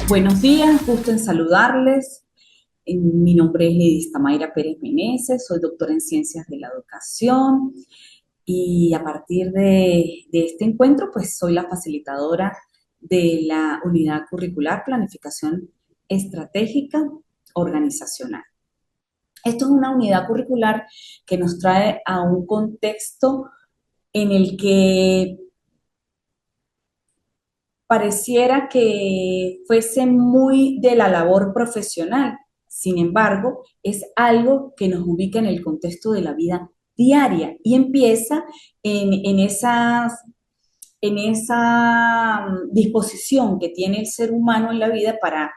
Buenos días, gusto en saludarles. Mi nombre es Lidis Tamaira Pérez Meneses, soy doctora en Ciencias de la Educación y a partir de este encuentro, pues soy la facilitadora de la Unidad Curricular Planificación Estratégica Organizacional. Esto es una unidad curricular que nos trae a un contexto en el que pareciera que fuese muy de la labor profesional. Sin embargo, es algo que nos ubica en el contexto de la vida diaria y empieza en esa disposición que tiene el ser humano en la vida para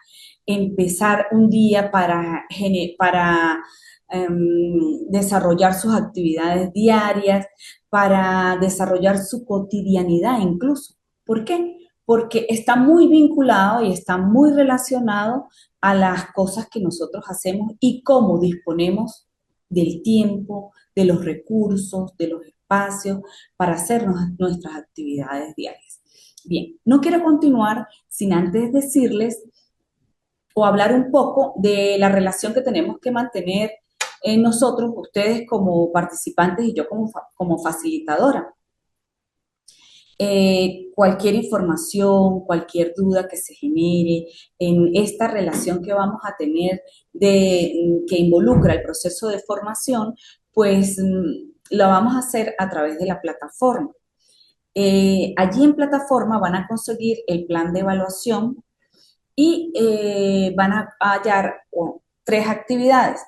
empezar un día, para desarrollar sus actividades diarias, para desarrollar su cotidianidad incluso. ¿Por qué? Porque está muy vinculado y está muy relacionado a las cosas que nosotros hacemos y cómo disponemos del tiempo, de los recursos, de los espacios para hacer nuestras actividades diarias. Bien, no quiero continuar sin antes decirles o hablar un poco de la relación que tenemos que mantener nosotros, ustedes como participantes y yo como facilitadora. Cualquier información, cualquier duda que se genere en esta relación que vamos a tener que involucra el proceso de formación, pues lo vamos a hacer a través de la plataforma. Allí en plataforma van a conseguir el plan de evaluación y van a hallar tres actividades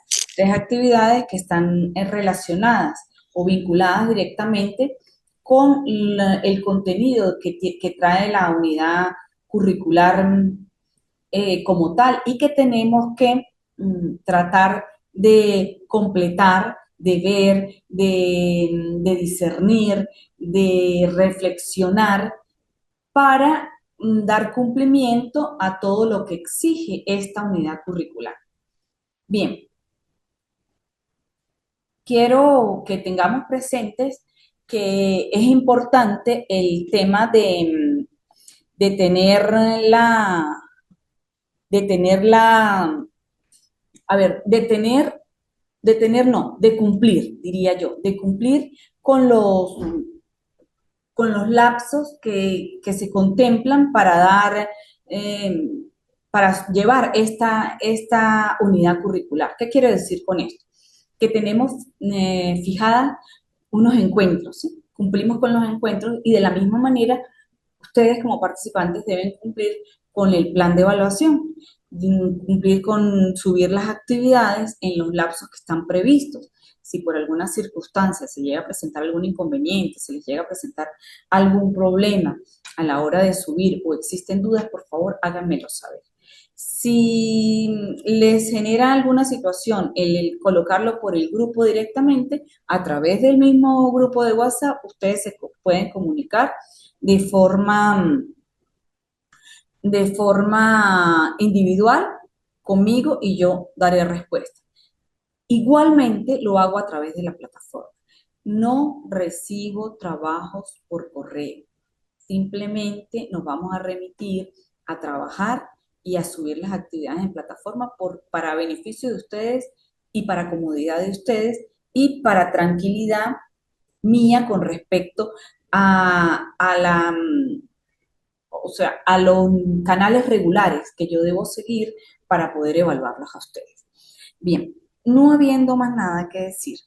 que están relacionadas o vinculadas directamente con el contenido que trae la unidad curricular como tal y que tenemos que tratar de completar, de ver, de discernir, de reflexionar para dar cumplimiento a todo lo que exige esta unidad curricular. Bien, quiero que tengamos presentes que es importante el tema de tener de tener la, a ver, de cumplir, diría yo, de cumplir con los lapsos que se contemplan eh, para llevar esta unidad curricular. ¿Qué quiero decir con esto? Que tenemos fijadas unos encuentros, ¿sí? Cumplimos con los encuentros y de la misma manera ustedes como participantes deben cumplir con el plan de evaluación, cumplir con subir las actividades en los lapsos que están previstos. Si por alguna circunstancia se llega a presentar algún inconveniente, se les llega a presentar algún problema a la hora de subir o existen dudas, por favor háganmelo saber. Si les genera alguna situación el colocarlo por el grupo directamente, a través del mismo grupo de WhatsApp, ustedes se pueden comunicar de forma, de forma individual conmigo y yo daré respuesta. Igualmente lo hago a través de la plataforma. No recibo trabajos por correo. Simplemente nos vamos a remitir a trabajar y a subir las actividades en plataforma para beneficio de ustedes y para comodidad de ustedes y para tranquilidad mía con respecto a los canales regulares que yo debo seguir para poder evaluarlos a ustedes. Bien, no habiendo más nada que decir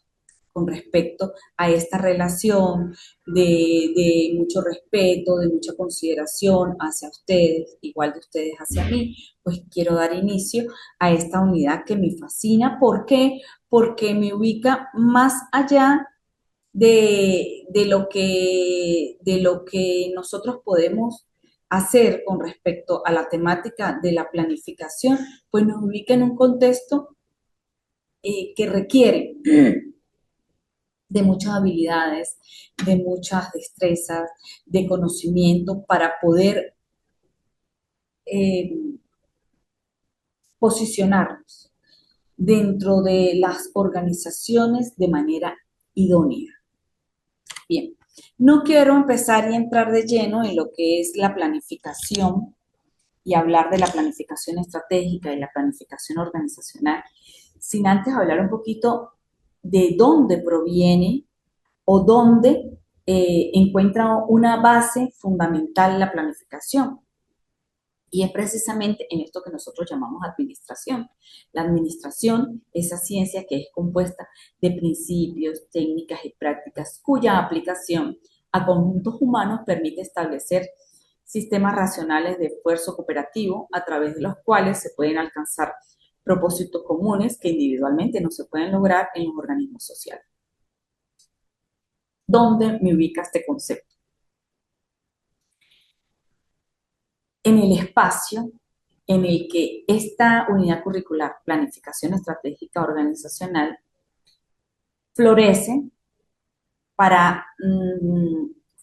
con respecto a esta relación de mucho respeto, de mucha consideración hacia ustedes, igual de ustedes hacia mí, pues quiero dar inicio a esta unidad que me fascina. ¿Por qué? Porque me ubica más allá de lo que nosotros podemos hacer con respecto a la temática de la planificación, pues nos ubica en un contexto que requiere de muchas habilidades, de muchas destrezas, de conocimiento para poder eh, posicionarnos dentro de las organizaciones de manera idónea. Bien, no quiero empezar y entrar de lleno en lo que es la planificación y hablar de la planificación estratégica y la planificación organizacional sin antes hablar un poquito de dónde proviene o dónde encuentra una base fundamental la planificación. Y es precisamente en esto que nosotros llamamos administración. La administración, esa ciencia que es compuesta de principios, técnicas y prácticas cuya aplicación a conjuntos humanos permite establecer sistemas racionales de esfuerzo cooperativo a través de los cuales se pueden alcanzar propósitos comunes que individualmente no se pueden lograr en los organismos sociales. ¿Dónde me ubica este concepto? En el espacio en el que esta unidad curricular, planificación estratégica organizacional, florece para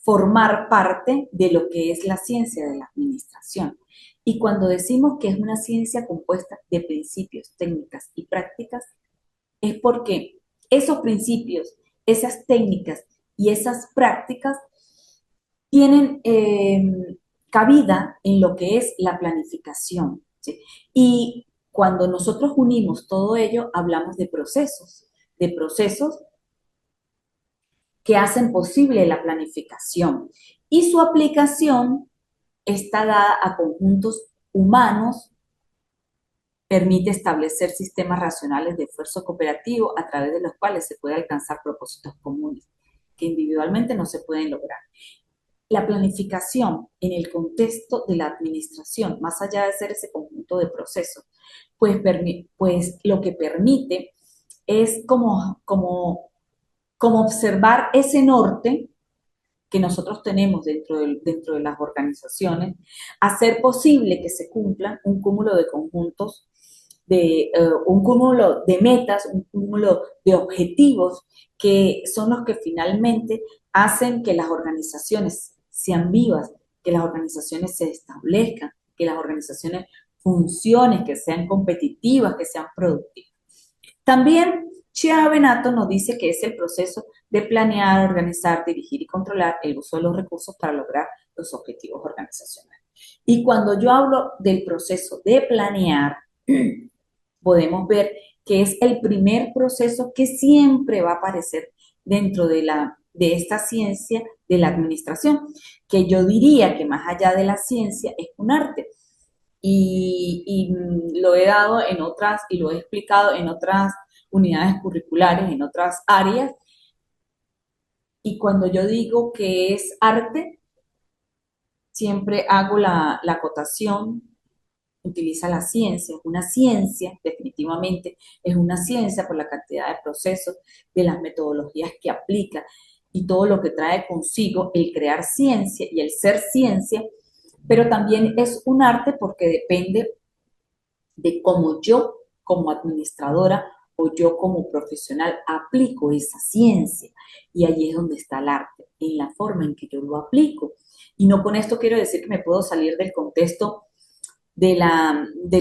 formar parte de lo que es la ciencia de la administración. Y cuando decimos que es una ciencia compuesta de principios, técnicas y prácticas, es porque esos principios, esas técnicas y esas prácticas tienen cabida en lo que es la planificación, ¿sí? Y cuando nosotros unimos todo ello, hablamos de procesos que hacen posible la planificación. Y su aplicación está dada a conjuntos humanos, permite establecer sistemas racionales de esfuerzo cooperativo a través de los cuales se puede alcanzar propósitos comunes que individualmente no se pueden lograr. La planificación en el contexto de la administración, más allá de ser ese conjunto de procesos, pues lo que permite es como observar ese norte que nosotros tenemos dentro de las organizaciones, hacer posible que se cumplan un cúmulo de conjuntos, un cúmulo de metas, un cúmulo de objetivos que son los que finalmente hacen que las organizaciones sean vivas, que las organizaciones se establezcan, que las organizaciones funcionen, que sean competitivas, que sean productivas. También Chia Benato nos dice que es el proceso de planear, organizar, dirigir y controlar el uso de los recursos para lograr los objetivos organizacionales. Y cuando yo hablo del proceso de planear, podemos ver que es el primer proceso que siempre va a aparecer dentro de esta ciencia de la administración, que yo diría que más allá de la ciencia es un arte. Y lo he dado en otras, y lo he explicado en otras unidades curriculares, en otras áreas. Y cuando yo digo que es arte, siempre hago la acotación, utiliza la ciencia, es una ciencia, definitivamente es una ciencia por la cantidad de procesos, de las metodologías que aplica y todo lo que trae consigo el crear ciencia y el ser ciencia, pero también es un arte porque depende de cómo yo como administradora o yo como profesional aplico esa ciencia. Y allí es donde está el arte, en la forma en que yo lo aplico. Y no con esto quiero decir que me puedo salir del contexto de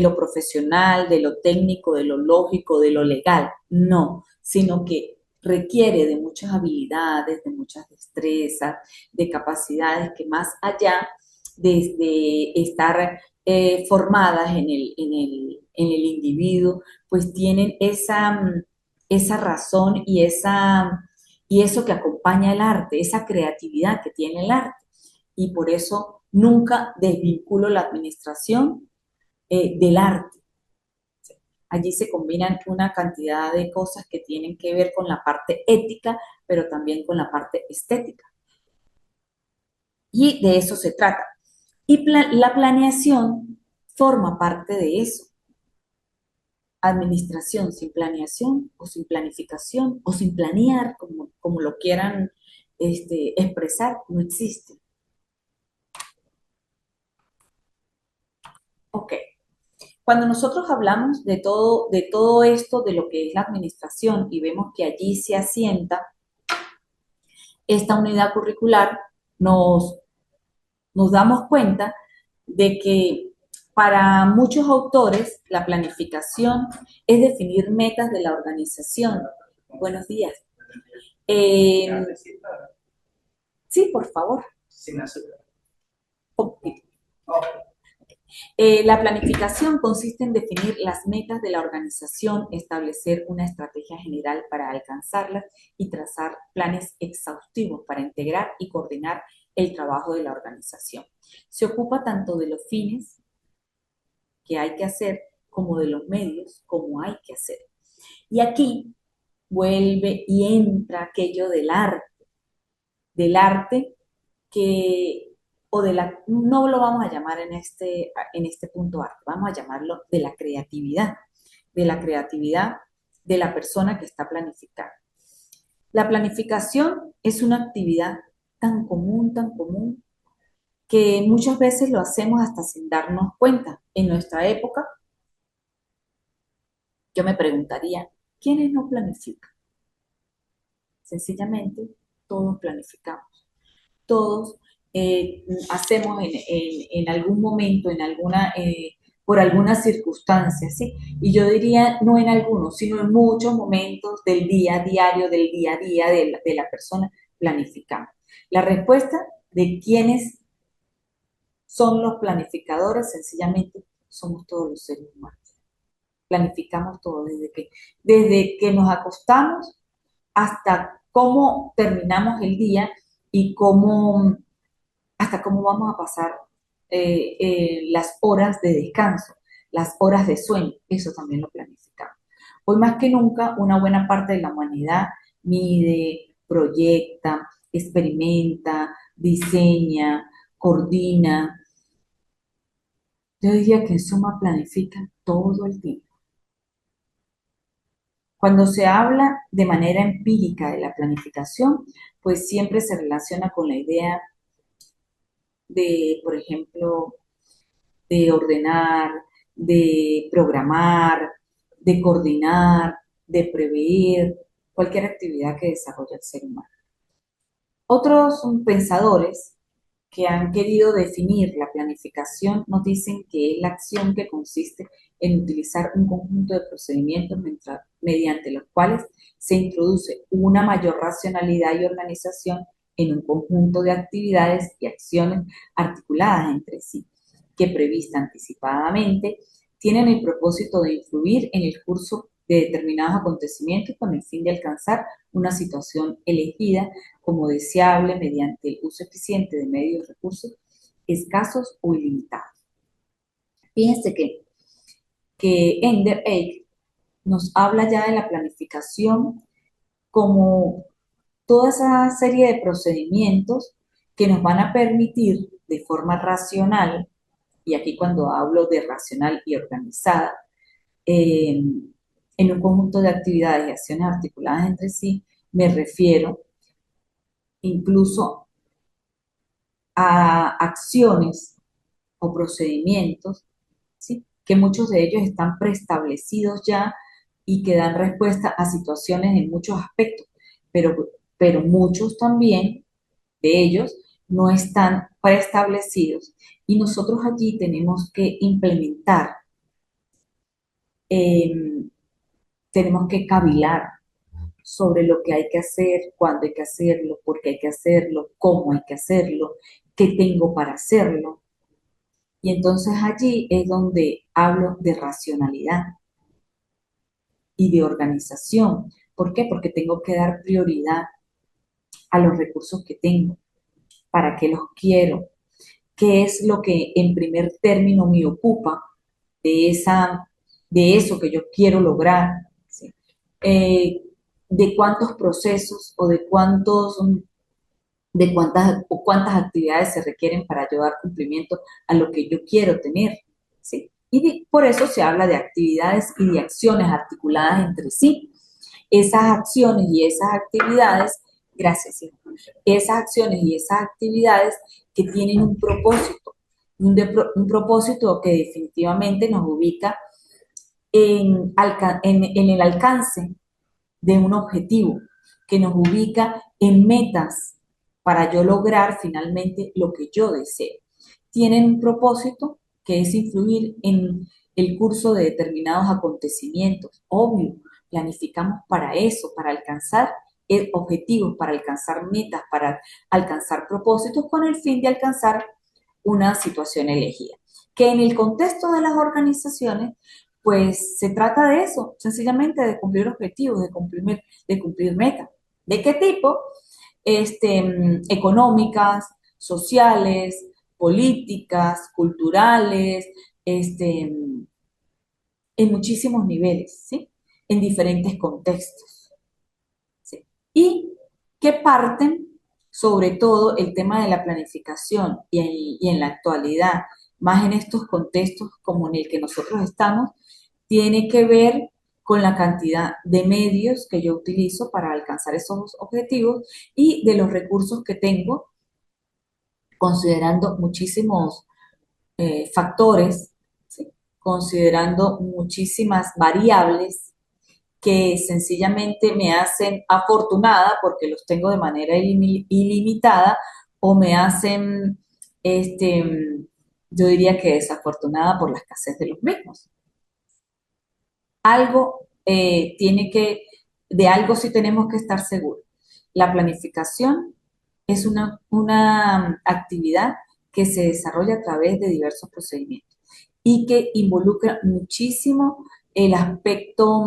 lo profesional, de lo técnico, de lo lógico, de lo legal. No, sino que requiere de muchas habilidades, de muchas destrezas, de capacidades que más allá de estar formadas en el individuo, pues tienen esa razón y eso que acompaña el arte, esa creatividad que tiene el arte. Y por eso nunca desvinculo la administración del arte. Allí se combinan una cantidad de cosas que tienen que ver con la parte ética, pero también con la parte estética. Y de eso se trata. Y la planeación forma parte de eso. Administración sin planeación o sin planificación o sin planear, como lo quieran expresar, no existe. Ok. Cuando nosotros hablamos de todo esto, de lo que es la administración y vemos que allí se asienta esta unidad curricular, nos, nos damos cuenta de que para muchos autores la planificación es definir metas de la organización. Buenos días. Eh, sí, por favor. Sin azúcar. Okay. La planificación consiste en definir las metas de la organización, establecer una estrategia general para alcanzarlas y trazar planes exhaustivos para integrar y coordinar el trabajo de la organización. Se ocupa tanto de los fines que hay que hacer como de los medios como hay que hacer. Y aquí vuelve y entra aquello del arte que, o de la, no lo vamos a llamar en este punto arte, vamos a llamarlo de la creatividad de la persona que está planificando. La planificación es una actividad tan común, que muchas veces lo hacemos hasta sin darnos cuenta. En nuestra época, yo me preguntaría, ¿quiénes no planifican? Sencillamente, todos planificamos. Todos hacemos en algún momento, por alguna circunstancia, ¿sí? Y yo diría, no en algunos, sino en muchos momentos del día a diario, del día a día de la persona, planificamos. La respuesta de quiénes son los planificadores, sencillamente, somos todos los seres humanos. Planificamos todo, desde que nos acostamos hasta cómo terminamos el día y hasta cómo vamos a pasar las horas de descanso, las horas de sueño, eso también lo planificamos. Hoy más que nunca, una buena parte de la humanidad mide, proyecta, experimenta, diseña, coordina. Yo diría que en suma planifica todo el tiempo. Cuando se habla de manera empírica de la planificación, pues siempre se relaciona con la idea de, por ejemplo, de ordenar, de programar, de coordinar, de prever cualquier actividad que desarrolla el ser humano. Otros pensadores que han querido definir la planificación nos dicen que es la acción que consiste en utilizar un conjunto de procedimientos mediante los cuales se introduce una mayor racionalidad y organización en un conjunto de actividades y acciones articuladas entre sí, que prevista anticipadamente tienen el propósito de influir en el curso de determinados acontecimientos con el fin de alcanzar una situación elegida como deseable mediante el uso eficiente de medios y recursos escasos o ilimitados. Fíjense que Ender Eyck nos habla ya de la planificación como toda esa serie de procedimientos que nos van a permitir de forma racional, y aquí cuando hablo de racional y organizada, en un conjunto de actividades y acciones articuladas entre sí, me refiero incluso a acciones o procedimientos, ¿sí? Que muchos de ellos están preestablecidos ya y que dan respuesta a situaciones en muchos aspectos, pero muchos también de ellos no están preestablecidos y nosotros allí tenemos que implementar, eh, tenemos que cavilar sobre lo que hay que hacer, cuándo hay que hacerlo, por qué hay que hacerlo, cómo hay que hacerlo, qué tengo para hacerlo. Y entonces allí es donde hablo de racionalidad y de organización. ¿Por qué? Porque tengo que dar prioridad a los recursos que tengo, para qué los quiero, qué es lo que en primer término me ocupa de, de eso que yo quiero lograr, ¿sí? De cuántos procesos o de cuántas actividades se requieren para llevar cumplimiento a lo que yo quiero tener, ¿sí? Por eso se habla de actividades y de acciones articuladas entre sí. Esas acciones y esas actividades, gracias, hijo, esas acciones y esas actividades que tienen un propósito, un propósito que definitivamente nos ubica en el alcance de un objetivo, que nos ubica en metas para yo lograr finalmente lo que yo deseo. Tienen un propósito que es influir en el curso de determinados acontecimientos. Obvio, planificamos para eso, para alcanzar objetivos, para alcanzar metas, para alcanzar propósitos con el fin de alcanzar una situación elegida. que en el contexto de las organizaciones, pues se trata de eso, sencillamente de cumplir objetivos, de cumplir metas. ¿De qué tipo? Económicas, sociales, políticas, culturales, este, en muchísimos niveles, ¿sí? En diferentes contextos, ¿sí? Y que parten, sobre todo, el tema de la planificación y en la actualidad, más en estos contextos como en el que nosotros estamos, tiene que ver con la cantidad de medios que yo utilizo para alcanzar esos objetivos y de los recursos que tengo, considerando muchísimos factores, ¿sí? Considerando muchísimas variables que sencillamente me hacen afortunada porque los tengo de manera ilimitada o me hacen, yo diría que desafortunada por la escasez de los mismos. Algo de algo sí tenemos que estar seguros. La planificación es una actividad que se desarrolla a través de diversos procedimientos y que involucra muchísimo el aspecto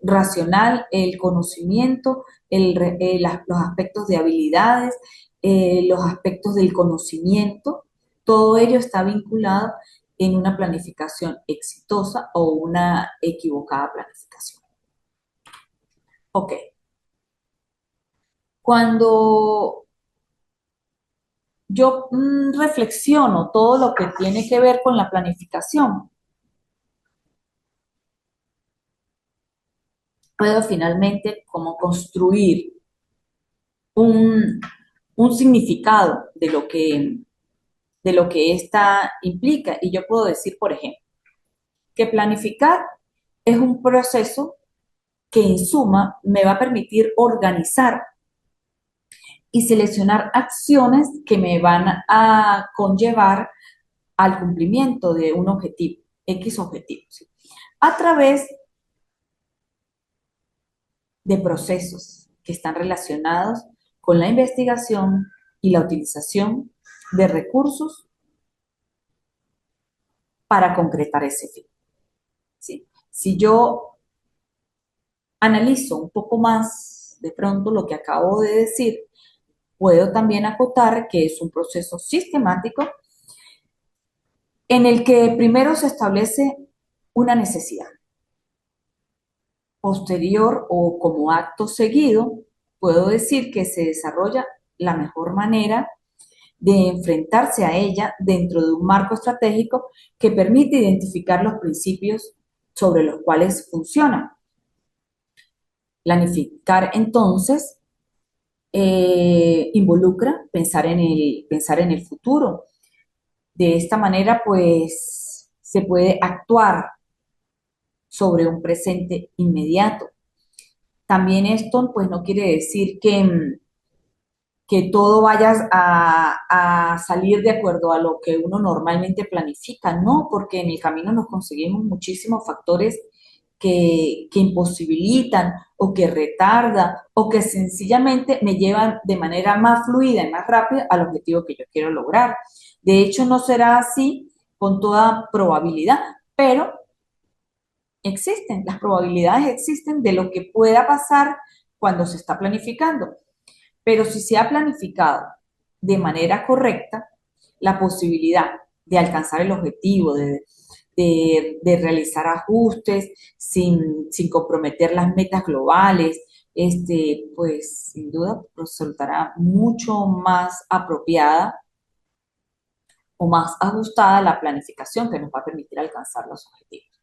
racional, el conocimiento, los aspectos de habilidades, los aspectos del conocimiento, todo ello está vinculado en una planificación exitosa o una equivocada planificación. Ok, cuando yo reflexiono todo lo que tiene que ver con la planificación, puedo finalmente como construir un, un significado de lo que esta implica. Y yo puedo decir, por ejemplo, que planificar es un proceso que en suma me va a permitir organizar y seleccionar acciones que me van a conllevar al cumplimiento de un objetivo, X objetivo, ¿sí? A través de procesos que están relacionados con la investigación y la utilización de recursos para concretar ese fin, ¿sí? Si yo analizo un poco más de pronto lo que acabo de decir, puedo también acotar que es un proceso sistemático en el que primero se establece una necesidad. Posterior o como acto seguido, puedo decir que se desarrolla la mejor manera de enfrentarse a ella dentro de un marco estratégico que permite identificar los principios sobre los cuales funciona. Planificar entonces involucra pensar en el futuro. De esta manera, pues, se puede actuar sobre un presente inmediato. También esto, pues, no quiere decir que todo vaya a salir de acuerdo a lo que uno normalmente planifica, no, porque en el camino nos conseguimos muchísimos factores que imposibilitan o que retardan o que sencillamente me llevan de manera más fluida y más rápida al objetivo que yo quiero lograr. De hecho, no será así con toda probabilidad, pero existen, las probabilidades existen de lo que pueda pasar cuando se está planificando. Pero si se ha planificado de manera correcta, la posibilidad de alcanzar el objetivo, de realizar ajustes sin comprometer las metas globales, pues sin duda resultará mucho más apropiada o más ajustada la planificación que nos va a permitir alcanzar los objetivos.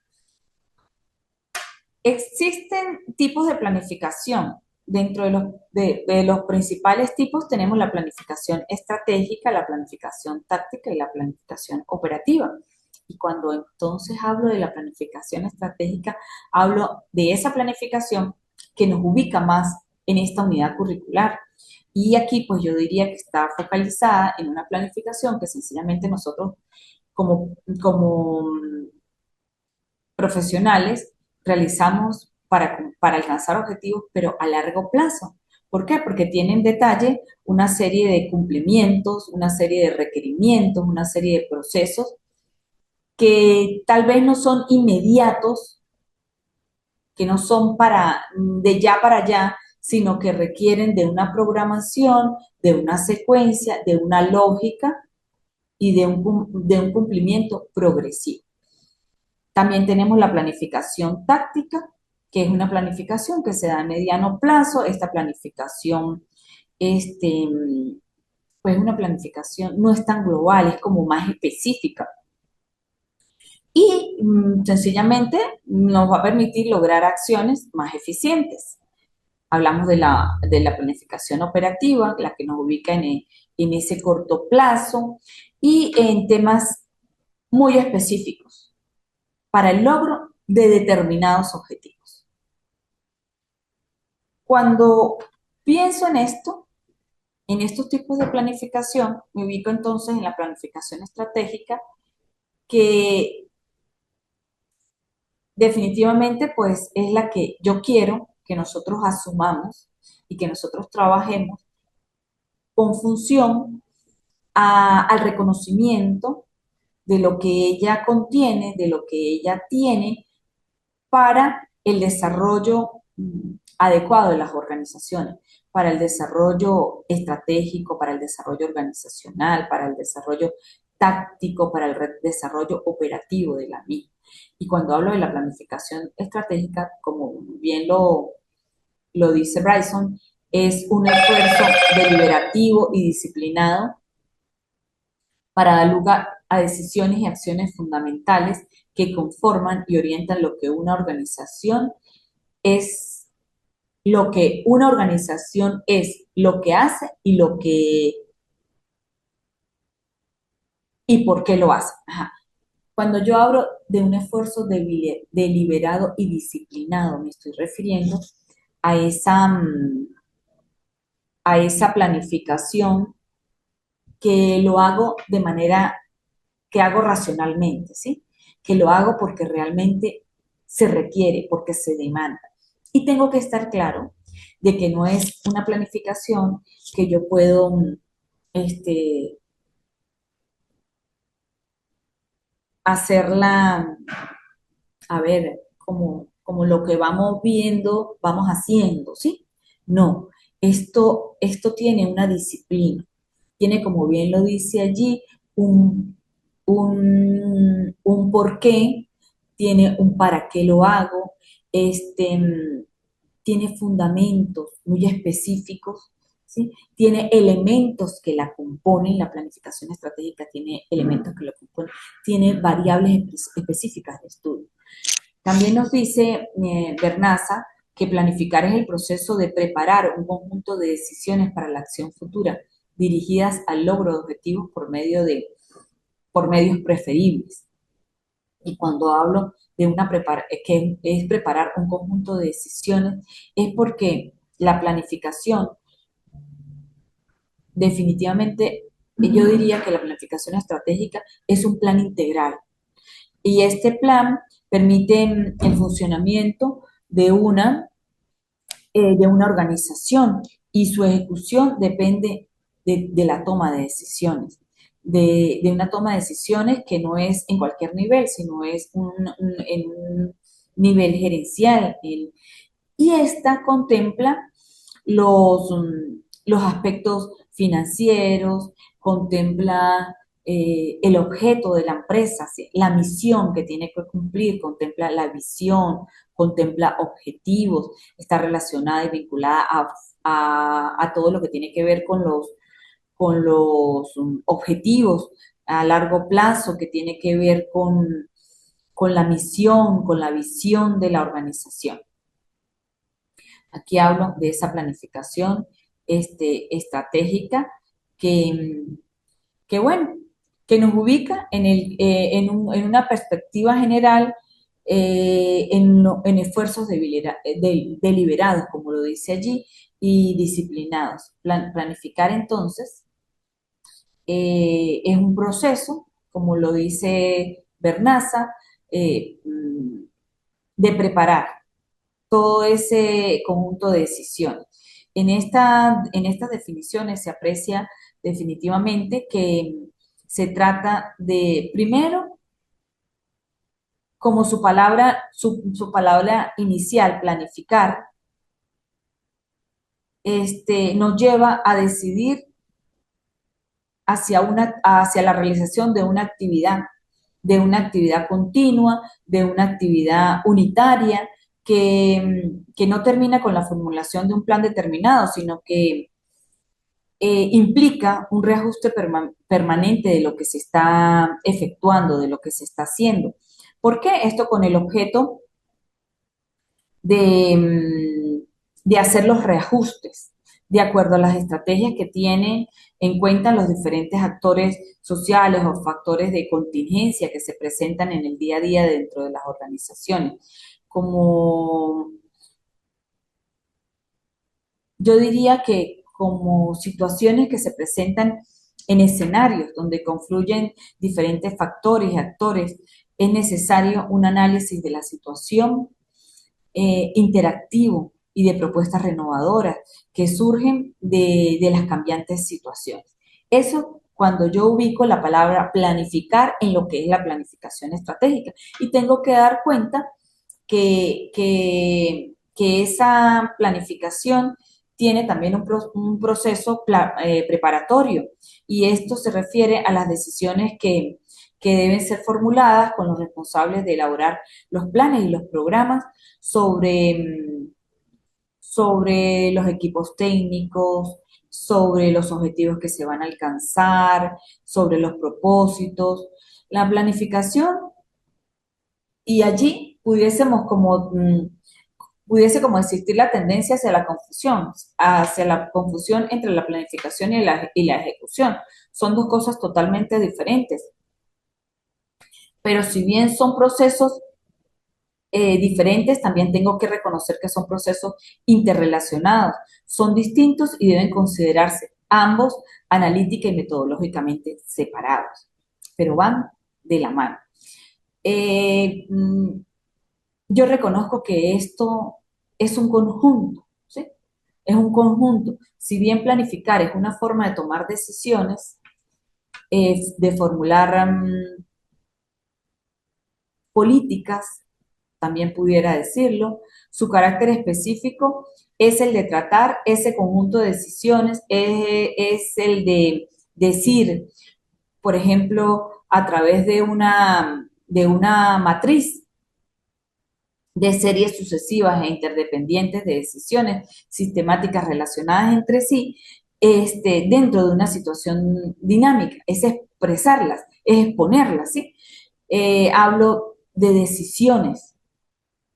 Existen tipos de planificación. Dentro de los principales tipos tenemos la planificación estratégica, la planificación táctica y la planificación operativa. Y cuando entonces hablo de la planificación estratégica, hablo de esa planificación que nos ubica más en esta unidad curricular. Y aquí pues yo diría que está focalizada en una planificación que sencillamente nosotros como profesionales realizamos para alcanzar objetivos, pero a largo plazo. ¿Por qué? Porque tiene en detalle una serie de cumplimientos, una serie de requerimientos, una serie de procesos que tal vez no son inmediatos, que no son de ya para allá, sino que requieren de una programación, de una secuencia, de una lógica y de un cumplimiento progresivo. También tenemos la planificación táctica, que es una planificación que se da a mediano plazo. Esta planificación, este, pues una planificación no es tan global, es como más específica. Y sencillamente nos va a permitir lograr acciones más eficientes. Hablamos de la planificación operativa, la que nos ubica en ese corto plazo y en temas muy específicos para el logro de determinados objetivos. Cuando pienso en esto, en estos tipos de planificación, me ubico entonces en la planificación estratégica, que definitivamente pues es la que yo quiero que nosotros asumamos y que nosotros trabajemos con función al reconocimiento de lo que ella contiene, de lo que ella tiene para el desarrollo adecuado de las organizaciones, para el desarrollo estratégico, para el desarrollo organizacional, para el desarrollo táctico, para el desarrollo operativo de la misma. Y cuando hablo de la planificación estratégica, como bien lo dice Bryson, es un esfuerzo deliberativo y disciplinado para dar lugar a decisiones y acciones fundamentales que conforman y orientan lo que una organización es, lo que una organización es, lo que hace y por qué lo hace. Ajá. Cuando yo hablo de un esfuerzo deliberado y disciplinado, me estoy refiriendo a a esa planificación que lo hago de manera que hago racionalmente, ¿sí? Que lo hago porque realmente se requiere, porque se demanda. Y tengo que estar claro de que no es una planificación que yo puedo este, hacerla, a ver, como lo que vamos viendo, vamos haciendo, ¿sí? No, esto tiene una disciplina, tiene, como bien lo dice allí, un por qué, tiene un para qué lo hago, este, tiene fundamentos muy específicos, ¿sí? Tiene elementos que la componen, la planificación estratégica tiene elementos que la componen, tiene variables específicas de estudio. También nos dice Bernaza que planificar es el proceso de preparar un conjunto de decisiones para la acción futura, dirigidas al logro de objetivos por medios preferibles. Y cuando hablo de que es preparar un conjunto de decisiones, es porque la planificación, definitivamente, yo diría que la planificación estratégica es un plan integral. Y este plan permite el funcionamiento de una organización y su ejecución depende de la toma de decisiones, de una toma de decisiones que no es en cualquier nivel, sino es en un nivel gerencial. Y esta contempla los aspectos financieros, contempla el objeto de la empresa, ¿sí? La misión que tiene que cumplir, contempla la visión, contempla objetivos, está relacionada y vinculada a todo lo que tiene que ver con los objetivos a largo plazo, que tiene que ver con la misión, con la visión de la organización. Aquí hablo de esa planificación estratégica que, que, bueno, que nos ubica en una perspectiva general, en esfuerzos deliberados, como lo dice allí, y disciplinados. Planificar entonces es un proceso, como lo dice Bernaza, de preparar todo ese conjunto de decisiones. En estas definiciones se aprecia definitivamente que se trata de, primero, como su palabra inicial, planificar, nos lleva a decidir hacia la realización de una actividad continua, de una actividad unitaria, que no termina con la formulación de un plan determinado, sino que implica un reajuste permanente de lo que se está efectuando, de lo que se está haciendo. ¿Por qué? Esto con el objeto de, de hacer los reajustes de acuerdo a las estrategias que tienen en cuenta los diferentes actores sociales o factores de contingencia que se presentan en el día a día dentro de las organizaciones. Como yo diría que como situaciones que se presentan en escenarios donde confluyen diferentes factores y actores, es necesario un análisis de la situación interactivo y de propuestas renovadoras que surgen de las cambiantes situaciones. Eso cuando yo ubico la palabra planificar en lo que es la planificación estratégica y tengo que dar cuenta que esa planificación tiene también un proceso preparatorio y esto se refiere a las decisiones que deben ser formuladas con los responsables de elaborar los planes y los programas sobre los equipos técnicos, sobre los objetivos que se van a alcanzar, sobre los propósitos. La planificación y allí pudiese como existir la tendencia hacia la confusión entre la planificación y la ejecución. Son dos cosas totalmente diferentes, pero si bien son procesos diferentes, también tengo que reconocer que son procesos interrelacionados, son distintos y deben considerarse ambos analítica y metodológicamente separados, pero van de la mano. Eh, mm, yo reconozco que esto es un conjunto, ¿sí? Es un conjunto. Si bien planificar es una forma de tomar decisiones, de formular políticas, también pudiera decirlo, su carácter específico es el de tratar ese conjunto de decisiones, es el de decir, por ejemplo, a través de una matriz de series sucesivas e interdependientes de decisiones sistemáticas relacionadas entre sí, dentro de una situación dinámica, es expresarlas, es exponerlas, ¿sí? Hablo de decisiones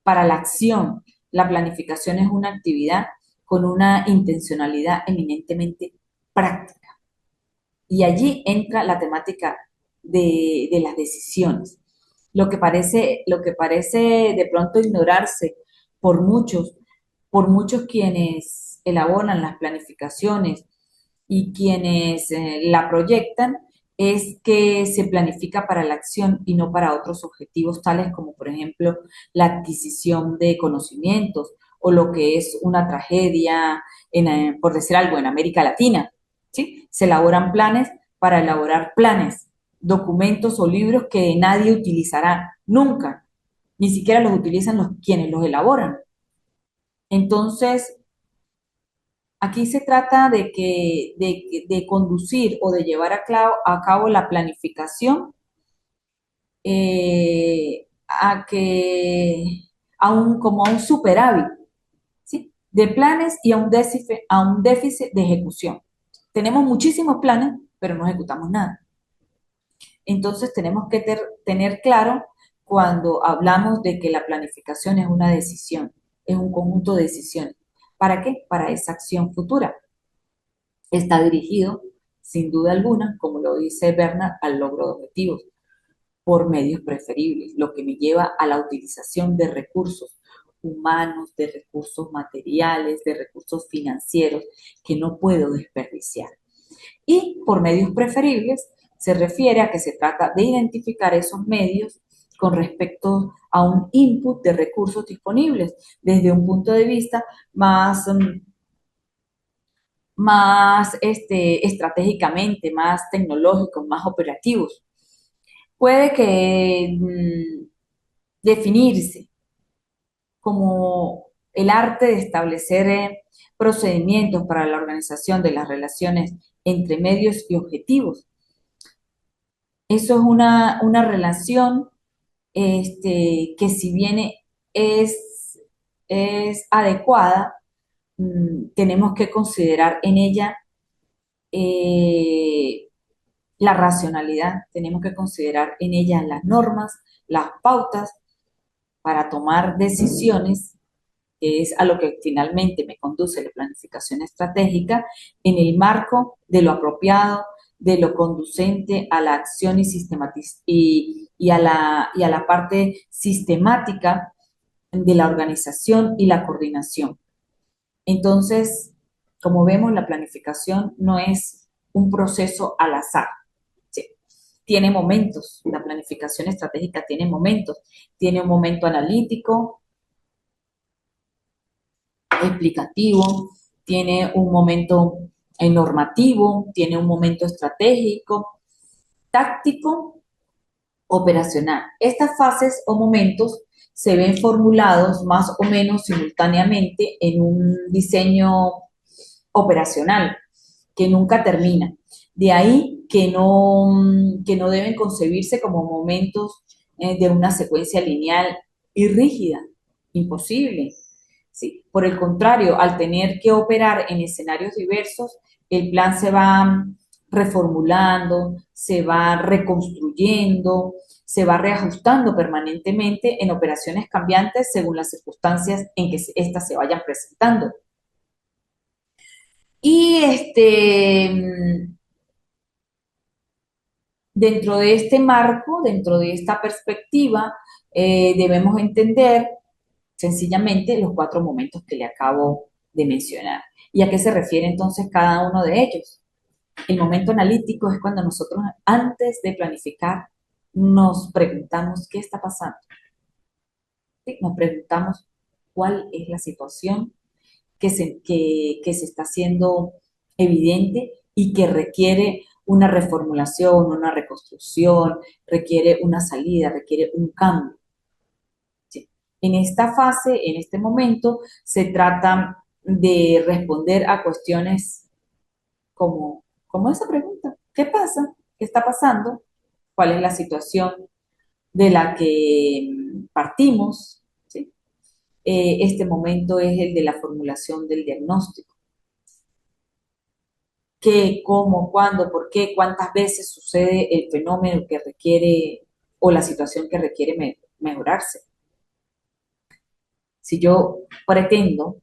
para la acción. La planificación es una actividad con una intencionalidad eminentemente práctica. Y allí entra la temática de las decisiones. Lo que parece de pronto ignorarse por por muchos quienes elaboran las planificaciones y quienes la proyectan, es que se planifica para la acción y no para otros objetivos tales como, por ejemplo, la adquisición de conocimientos o lo que es una tragedia, por decir algo, en América Latina. ¿Sí? Se elaboran planes para elaborar planes, documentos o libros que nadie utilizará nunca, ni siquiera los utilizan quienes los elaboran. Entonces, aquí se trata de conducir o de llevar a cabo la planificación como a un superávit, ¿sí? De planes y a un déficit de ejecución. Tenemos muchísimos planes, pero no ejecutamos nada. Entonces tenemos que tener claro cuando hablamos de que la planificación es una decisión, es un conjunto de decisiones. ¿Para qué? Para esa acción futura. Está dirigido, sin duda alguna, como lo dice Bernard, al logro de objetivos por medios preferibles, lo que me lleva a la utilización de recursos humanos, de recursos materiales, de recursos financieros que no puedo desperdiciar. Y por medios preferibles se refiere a que se trata de identificar esos medios con respecto a un input de recursos disponibles desde un punto de vista más estratégicamente, más tecnológicos, más operativos. Puede que definirse como el arte de establecer procedimientos para la organización de las relaciones entre medios y objetivos. Eso es una relación que si bien es, es adecuada, tenemos que considerar en ella eh, la racionalidad, tenemos que considerar en ella las normas, las pautas para tomar decisiones, que es a lo que finalmente me conduce la planificación estratégica, en el marco de lo apropiado, de lo conducente a la acción y a la parte sistemática de la organización y la coordinación. Entonces, como vemos, la planificación no es un proceso al azar. ¿Sí? Tiene momentos, la planificación estratégica tiene momentos. Tiene un momento analítico, explicativo, tiene un momento normativo, tiene un momento estratégico, táctico, operacional. Estas fases o momentos se ven formulados más o menos simultáneamente en un diseño operacional que nunca termina. De ahí que no deben concebirse como momentos de una secuencia lineal y rígida, imposible. ¿Sí? Por el contrario, al tener que operar en escenarios diversos, el plan se va reformulando, se va reconstruyendo, se va reajustando permanentemente en operaciones cambiantes según las circunstancias en que éstas se vayan presentando. Y dentro de este marco, dentro de esta perspectiva, debemos entender sencillamente los cuatro momentos que le acabo de mencionar. ¿Y a qué se refiere entonces cada uno de ellos? El momento analítico es cuando nosotros, antes de planificar, nos preguntamos qué está pasando. ¿Sí? Nos preguntamos cuál es la situación que se está haciendo evidente y que requiere una reformulación, una reconstrucción, requiere una salida, requiere un cambio. ¿Sí? En esta fase, en este momento, se trata de responder a cuestiones como esa pregunta. ¿Qué pasa? ¿Qué está pasando? ¿Cuál es la situación de la que partimos? ¿Sí? Este momento es el de la formulación del diagnóstico. ¿Qué, cómo, cuándo, por qué, cuántas veces sucede el fenómeno que requiere o la situación que requiere mejorarse? Si yo pretendo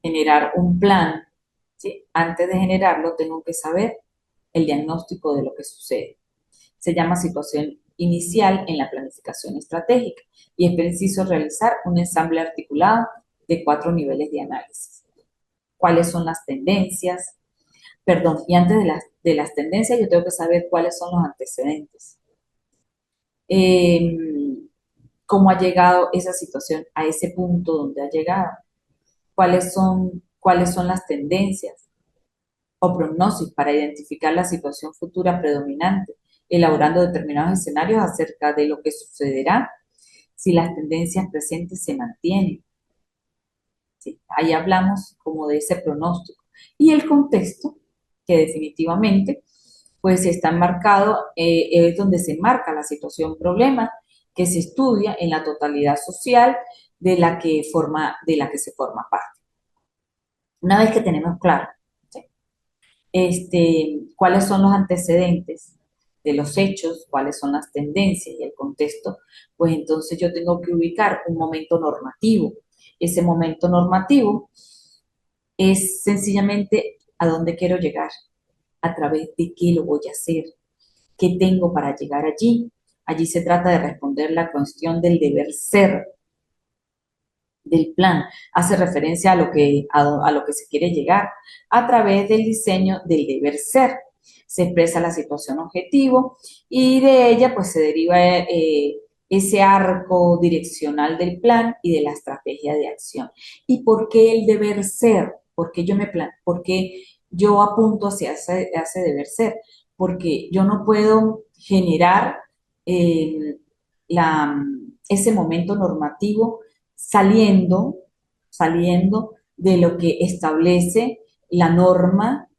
generar un plan, ¿sí? Antes de generarlo tengo que saber el diagnóstico de lo que sucede. Se llama situación inicial en la planificación estratégica y es preciso realizar un ensamble articulado de 4 niveles de análisis. ¿Cuáles son las tendencias? Perdón, y antes de las tendencias yo tengo que saber cuáles son los antecedentes. Eh, ¿Cómo ha llegado esa situación a ese punto donde ha llegado? Cuáles son las tendencias o prognosis para identificar la situación futura predominante, elaborando determinados escenarios acerca de lo que sucederá si las tendencias presentes se mantienen. ¿Sí? Ahí hablamos como de ese pronóstico. Y el contexto, que definitivamente pues está enmarcado, es donde se marca la situación problema que se estudia en la totalidad social de la que se forma parte. Una vez que tenemos claro, ¿sí? Cuáles son los antecedentes de los hechos, cuáles son las tendencias y el contexto, pues entonces yo tengo que ubicar un momento normativo. Ese momento normativo es sencillamente a dónde quiero llegar, a través de qué lo voy a hacer, qué tengo para llegar allí. Allí se trata de responder la cuestión del deber ser del plan. Hace referencia a lo que se quiere llegar a través del diseño del deber ser. Se expresa la situación objetivo y de ella pues se deriva ese arco direccional del plan y de la estrategia de acción. ¿Y por qué el deber ser? ¿Por qué yo apunto hacia ese deber ser? Porque yo no puedo generar eh, la, ese momento normativo saliendo, saliendo de lo que establece la norma,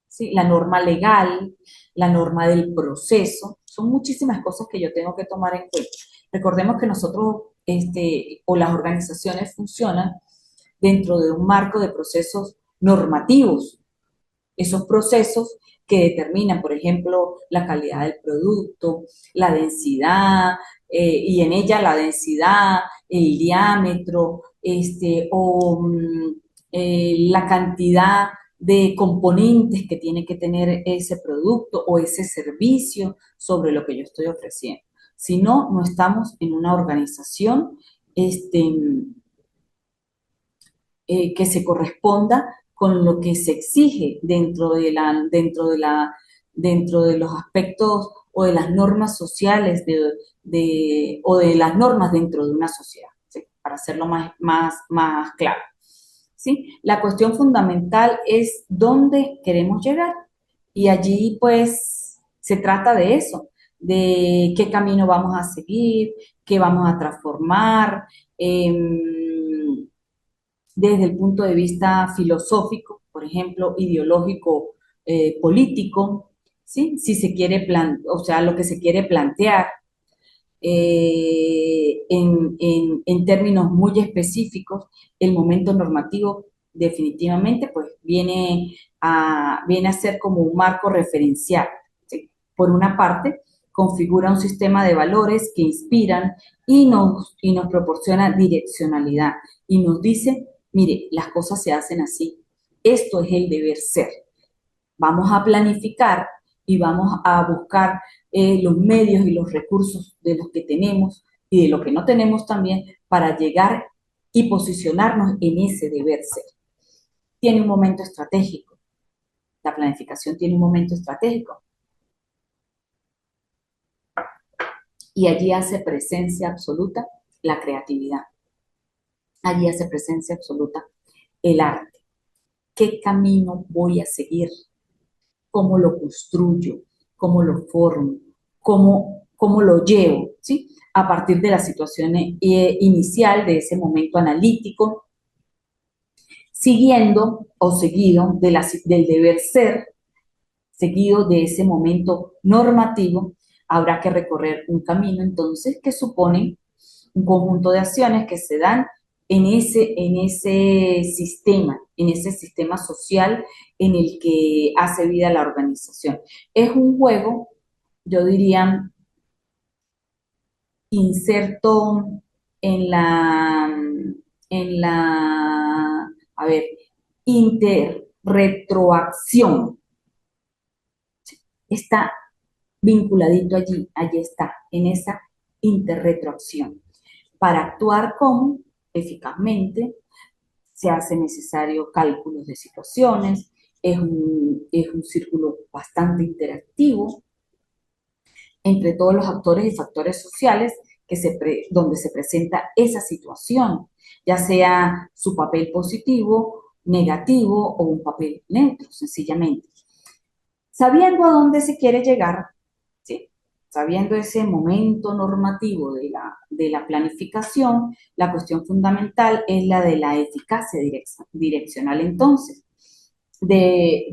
¿sí? La norma legal, la norma del proceso. Son muchísimas cosas que yo tengo que tomar en cuenta. Recordemos que nosotros, o las organizaciones funcionan dentro de un marco de procesos normativos, esos procesos que determinan, por ejemplo, la calidad del producto, la densidad, y en ella la densidad, el diámetro, la cantidad de componentes que tiene que tener ese producto o ese servicio sobre lo que yo estoy ofreciendo. Si no, no estamos en una organización este, que se corresponda con lo que se exige dentro de los aspectos o de las normas sociales o de las normas dentro de una sociedad, ¿sí? Para hacerlo más claro. ¿Sí? La cuestión fundamental es dónde queremos llegar y allí pues se trata de eso, de qué camino vamos a seguir, qué vamos a transformar, eh, desde el punto de vista filosófico, por ejemplo, ideológico, político, ¿sí? Si se quiere o sea, lo que se quiere plantear en términos muy específicos, el momento normativo definitivamente pues viene a ser como un marco referencial, ¿sí? Por una parte, configura un sistema de valores que inspiran y nos proporciona direccionalidad y nos dice, mire, las cosas se hacen así, esto es el deber ser. Vamos a planificar y vamos a buscar los medios y los recursos de los que tenemos y de lo que no tenemos también para llegar y posicionarnos en ese deber ser. Tiene un momento estratégico. La planificación tiene un momento estratégico y allí hace presencia absoluta la creatividad. Allí hace presencia absoluta el arte. ¿Qué camino voy a seguir? ¿Cómo lo construyo? ¿Cómo lo formo? ¿Cómo lo llevo? ¿Sí? A partir de la situación inicial, de ese momento analítico, siguiendo o seguido del deber ser, seguido de ese momento normativo, habrá que recorrer un camino entonces que supone un conjunto de acciones que se dan en ese sistema social en el que hace vida la organización. Es un juego, yo diría, inserto en a ver, interretroacción. Está vinculadito allí está, en esa interretroacción. Para actuar como eficazmente se hace necesario cálculos de situaciones, es un círculo bastante interactivo entre todos los actores y factores sociales donde se presenta esa situación, ya sea su papel positivo, negativo o un papel neutro, sencillamente. Sabiendo a dónde se quiere llegar, ¿sí? Sabiendo ese momento normativo de la planificación, la cuestión fundamental es la de la eficacia direccional entonces, de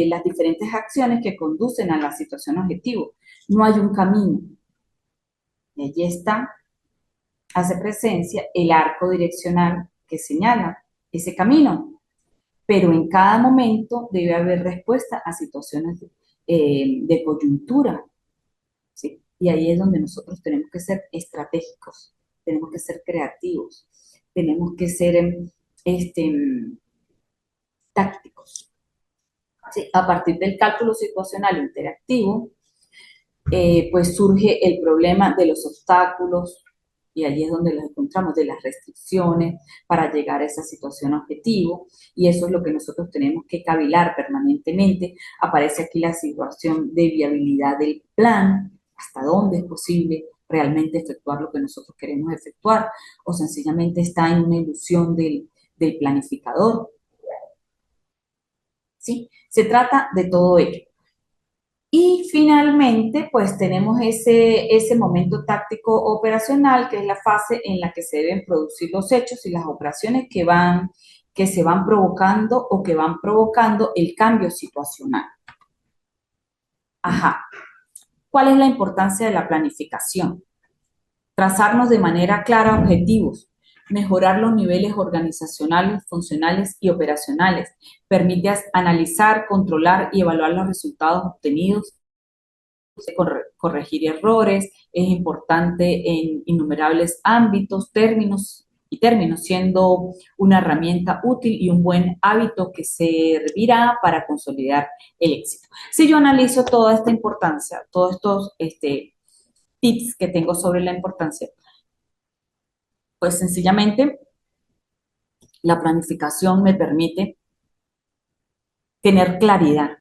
las diferentes acciones que conducen a la situación objetivo. No hay un camino. Y allí está, hace presencia el arco direccional que señala ese camino, pero en cada momento debe haber respuesta a situaciones de coyuntura, ¿sí? Y ahí es donde nosotros tenemos que ser estratégicos, tenemos que ser creativos, tenemos que ser este, tácticos. ¿Sí? A partir del cálculo situacional interactivo, pues surge el problema de los obstáculos, y allí es donde los encontramos, de las restricciones para llegar a esa situación objetivo, y eso es lo que nosotros tenemos que cavilar permanentemente. Aparece aquí la situación de viabilidad del plan, hasta dónde es posible realmente efectuar lo que nosotros queremos efectuar, o sencillamente está en una ilusión del planificador. ¿Sí? Se trata de todo ello. Y finalmente, pues tenemos ese momento táctico operacional, que es la fase en la que se deben producir los hechos y las operaciones que se van provocando o que van provocando el cambio situacional. Ajá. ¿Cuál es la importancia de la planificación? Trazarnos de manera clara objetivos, mejorar los niveles organizacionales, funcionales y operacionales, permite analizar, controlar y evaluar los resultados obtenidos, corregir errores, es importante en innumerables ámbitos, términos, siendo una herramienta útil y un buen hábito que servirá para consolidar el éxito. Si yo analizo toda esta importancia, todos estos tips que tengo sobre la importancia, pues sencillamente la planificación me permite tener claridad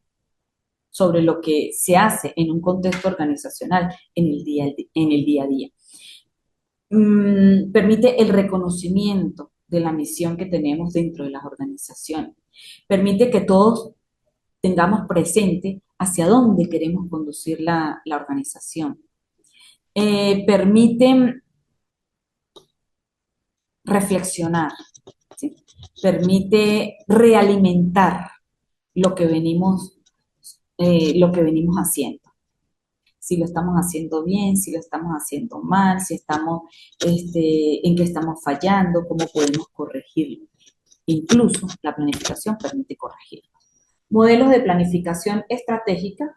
sobre lo que se hace en un contexto organizacional en el día a día. Permite el reconocimiento de la misión que tenemos dentro de las organizaciones. Permite que todos tengamos presente hacia dónde queremos conducir la organización. Permite reflexionar, ¿sí? Permite realimitar lo que lo que venimos haciendo. Si lo estamos haciendo bien, si lo estamos haciendo mal, si estamos, en qué estamos fallando, cómo podemos corregirlo. Incluso la planificación permite corregirlo. Modelos de planificación estratégica,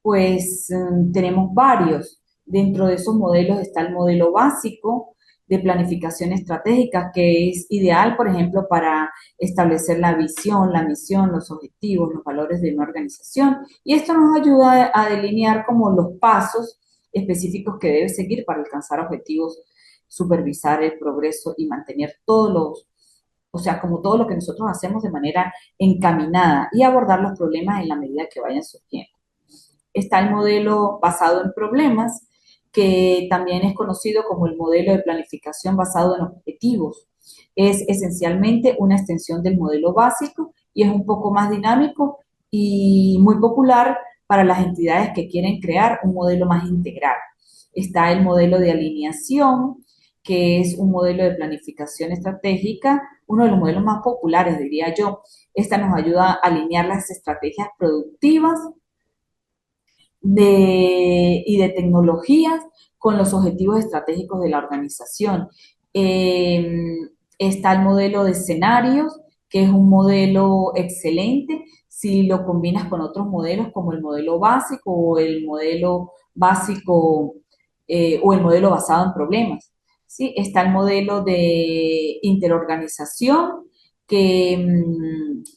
pues tenemos varios. Dentro de esos modelos está el modelo básico de planificación estratégica, que es ideal, por ejemplo, para establecer la visión, la misión, los objetivos, los valores de una organización. Y esto nos ayuda a delinear como los pasos específicos que debe seguir para alcanzar objetivos, supervisar el progreso y mantener o sea, como todo lo que nosotros hacemos de manera encaminada y abordar los problemas en la medida que vayan surgiendo. Está el modelo basado en problemas, que también es conocido como el modelo de planificación basado en objetivos. Es esencialmente una extensión del modelo básico y es un poco más dinámico y muy popular para las entidades que quieren crear un modelo más integral. Está el modelo de alineación, que es un modelo de planificación estratégica, uno de los modelos más populares, diría yo. Esta nos ayuda a alinear las estrategias productivas y de tecnologías con los objetivos estratégicos de la organización. Eh, Está el modelo de escenarios, que es un modelo excelente si lo combinas con otros modelos como el modelo básico o el modelo básico o el modelo basado en problemas. ¿Sí? Está el modelo de interorganización,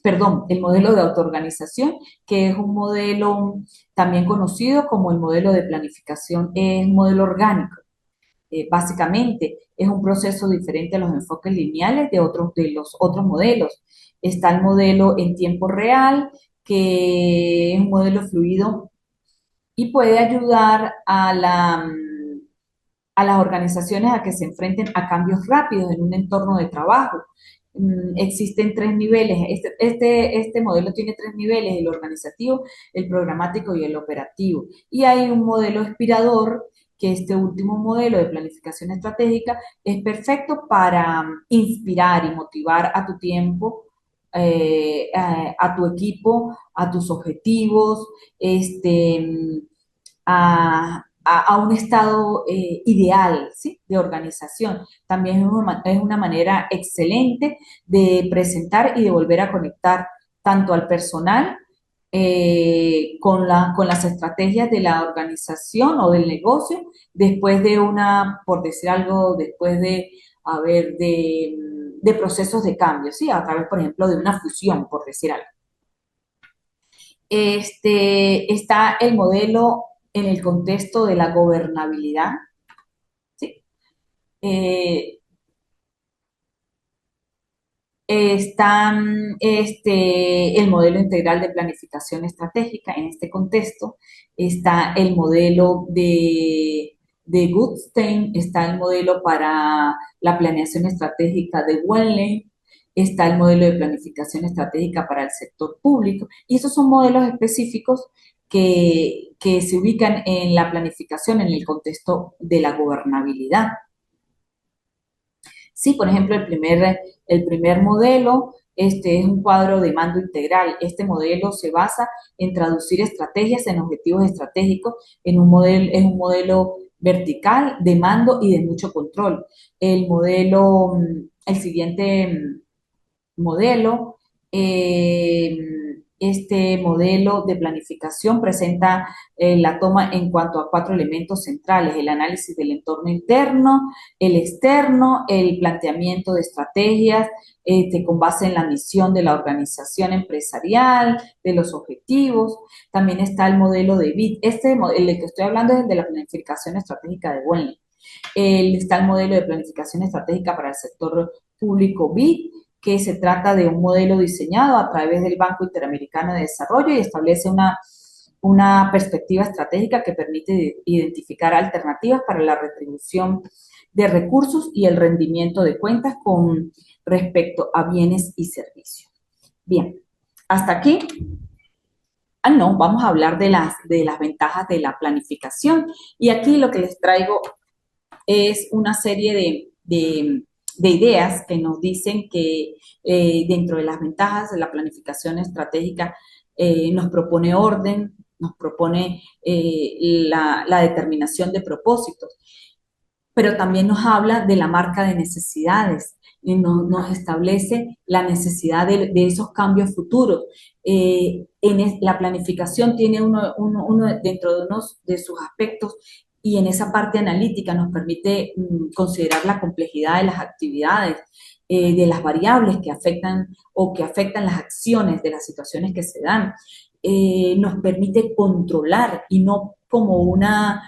perdón, el modelo de autoorganización, que es un modelo también conocido como el modelo de planificación, es un modelo orgánico. Básicamente, es un proceso diferente a los enfoques lineales de los otros modelos. Está el modelo en tiempo real, que es un modelo fluido y puede ayudar a las organizaciones a que se enfrenten a cambios rápidos en un entorno de trabajo. Existen tres niveles. Este modelo tiene tres niveles: el organizativo, el programático y el operativo. Y hay un modelo inspirador, que este último modelo de planificación estratégica es perfecto para inspirar y motivar a tu tiempo, a tu equipo, a tus objetivos, a un estado ideal, ¿sí? De organización. También es una manera excelente de presentar y de volver a conectar tanto al personal con las estrategias de la organización o del negocio, después de por decir algo, después de, a ver, de procesos de cambio, ¿sí? A través, por ejemplo, de una fusión, por decir algo. Está el modelo en el contexto de la gobernabilidad, ¿sí? Eh, Está el modelo integral de planificación estratégica en este contexto, está el modelo de Goodstein, está el modelo para la planeación estratégica de Wenley, está el modelo de planificación estratégica para el sector público, y esos son modelos específicos que se ubican en la planificación en el contexto de la gobernabilidad. Sí, por ejemplo, el primer modelo es un cuadro de mando integral. Este modelo se basa en traducir estrategias en objetivos estratégicos es un modelo vertical de mando y de mucho control. El siguiente modelo. Eh, este modelo de planificación presenta la toma en cuanto a cuatro elementos centrales: el análisis del entorno interno, el externo, el planteamiento de estrategias con base en la misión de la organización empresarial, de los objetivos. También está el modelo de BIT. El que estoy hablando es el de la planificación estratégica de Wenley. Está el modelo de planificación estratégica para el sector público BID, que se trata de un modelo diseñado a través del Banco Interamericano de Desarrollo y establece una perspectiva estratégica que permite identificar alternativas para la retribución de recursos y el rendimiento de cuentas con respecto a bienes y servicios. Bien, hasta aquí. No, vamos a hablar de las ventajas de la planificación. Y aquí lo que les traigo es una serie de ideas que nos dicen que dentro de las ventajas de la planificación estratégica nos propone orden, nos propone la determinación de propósitos, pero también nos habla de la marca de necesidades, y nos establece la necesidad de esos cambios futuros. La planificación tiene dentro de unos de sus aspectos, y en esa parte analítica nos permite considerar la complejidad de las actividades, de las variables que afectan o que afectan las acciones de las situaciones que se dan. Nos permite controlar y no como una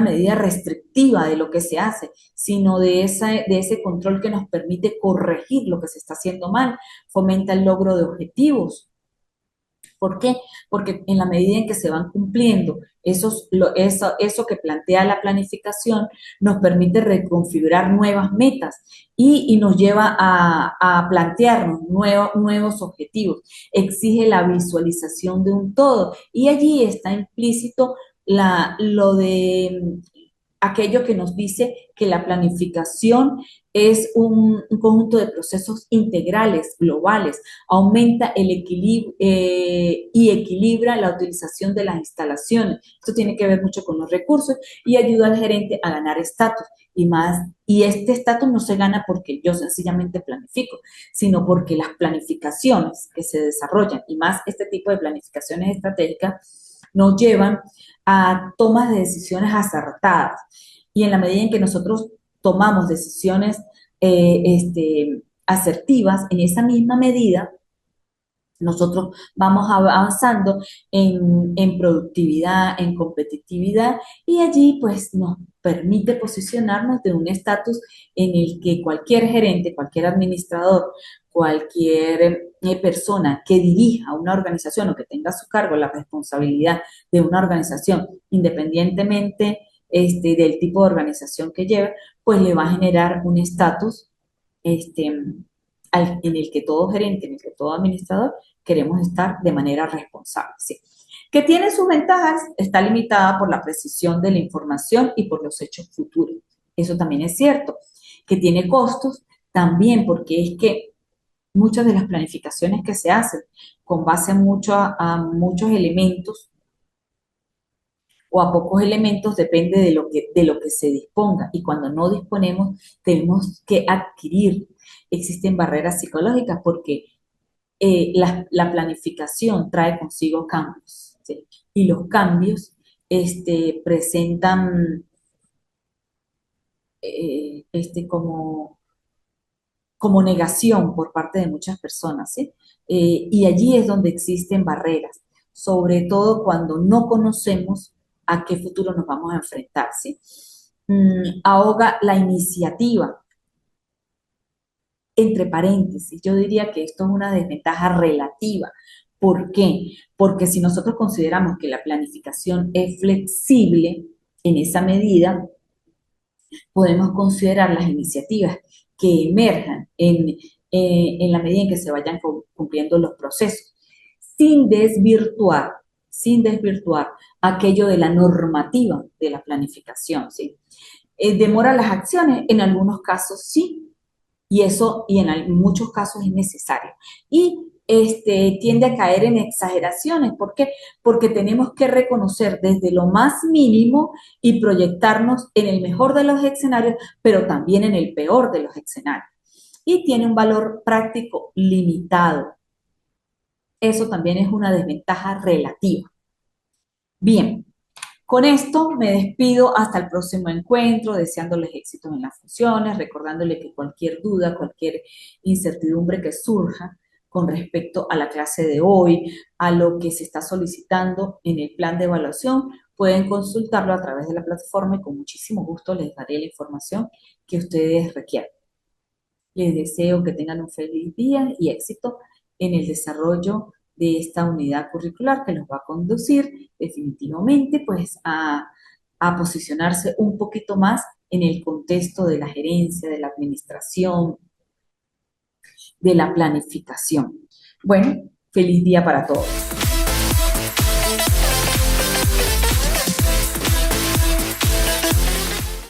medida restrictiva de lo que se hace, sino de ese control que nos permite corregir lo que se está haciendo mal, fomenta el logro de objetivos. ¿Por qué? Porque en la medida en que se van cumpliendo eso que plantea la planificación, nos permite reconfigurar nuevas metas y nos lleva a plantearnos nuevos objetivos. Exige la visualización de un todo y allí está implícito lo de aquello que nos dice que la planificación es un conjunto de procesos integrales, globales, aumenta el equilibrio y equilibra la utilización de las instalaciones. Esto tiene que ver mucho con los recursos y ayuda al gerente a ganar estatus y más. Y este estatus no se gana porque yo sencillamente planifico, sino porque las planificaciones que se desarrollan y más este tipo de planificaciones estratégicas nos llevan a tomas de decisiones acertadas. Y en la medida en que nosotros tomamos decisiones asertivas, en esa misma medida, nosotros vamos avanzando en productividad, en competitividad, y allí pues nos permite posicionarnos de un estatus en el que cualquier gerente, cualquier administrador, cualquier persona que dirija una organización o que tenga a su cargo la responsabilidad de una organización, independientemente del tipo de organización que lleve, pues le va a generar un estatus este, en el que todo gerente, en el que todo administrador queremos estar de manera responsable. ¿Sí? Que tiene sus ventajas, está limitada por la precisión de la información y por los hechos futuros. Eso también es cierto. Que tiene costos, también, porque es que muchas de las planificaciones que se hacen con base a muchos elementos o a pocos elementos depende de lo que se disponga. Y cuando no disponemos, tenemos que adquirir. Existen barreras psicológicas porque la planificación trae consigo cambios, ¿sí? Y los cambios presentan como negación por parte de muchas personas, ¿sí? Y allí es donde existen barreras, sobre todo cuando no conocemos a qué futuro nos vamos a enfrentar, ¿sí? Ahoga la iniciativa, entre paréntesis, yo diría que esto es una desventaja relativa. ¿Por qué? Porque si nosotros consideramos que la planificación es flexible en esa medida, podemos considerar las iniciativas que emerjan en la medida en que se vayan cumpliendo los procesos, sin desvirtuar, sin desvirtuar aquello de la normativa de la planificación, ¿sí? ¿Demora las acciones? En algunos casos sí, y eso, y en muchos casos es necesario. Y tiende a caer en exageraciones. ¿Por qué? Porque tenemos que reconocer desde lo más mínimo y proyectarnos en el mejor de los escenarios, pero también en el peor de los escenarios. Y tiene un valor práctico limitado. Eso también es una desventaja relativa. Bien, con esto me despido hasta el próximo encuentro, deseándoles éxitos en las funciones, recordándoles que cualquier duda, cualquier incertidumbre que surja con respecto a la clase de hoy, a lo que se está solicitando en el plan de evaluación, pueden consultarlo a través de la plataforma y con muchísimo gusto les daré la información que ustedes requieran. Les deseo que tengan un feliz día y éxito en el desarrollo de esta unidad curricular que los va a conducir definitivamente pues a posicionarse un poquito más en el contexto de la gerencia, de la administración, de la planificación. Bueno, feliz día para todos.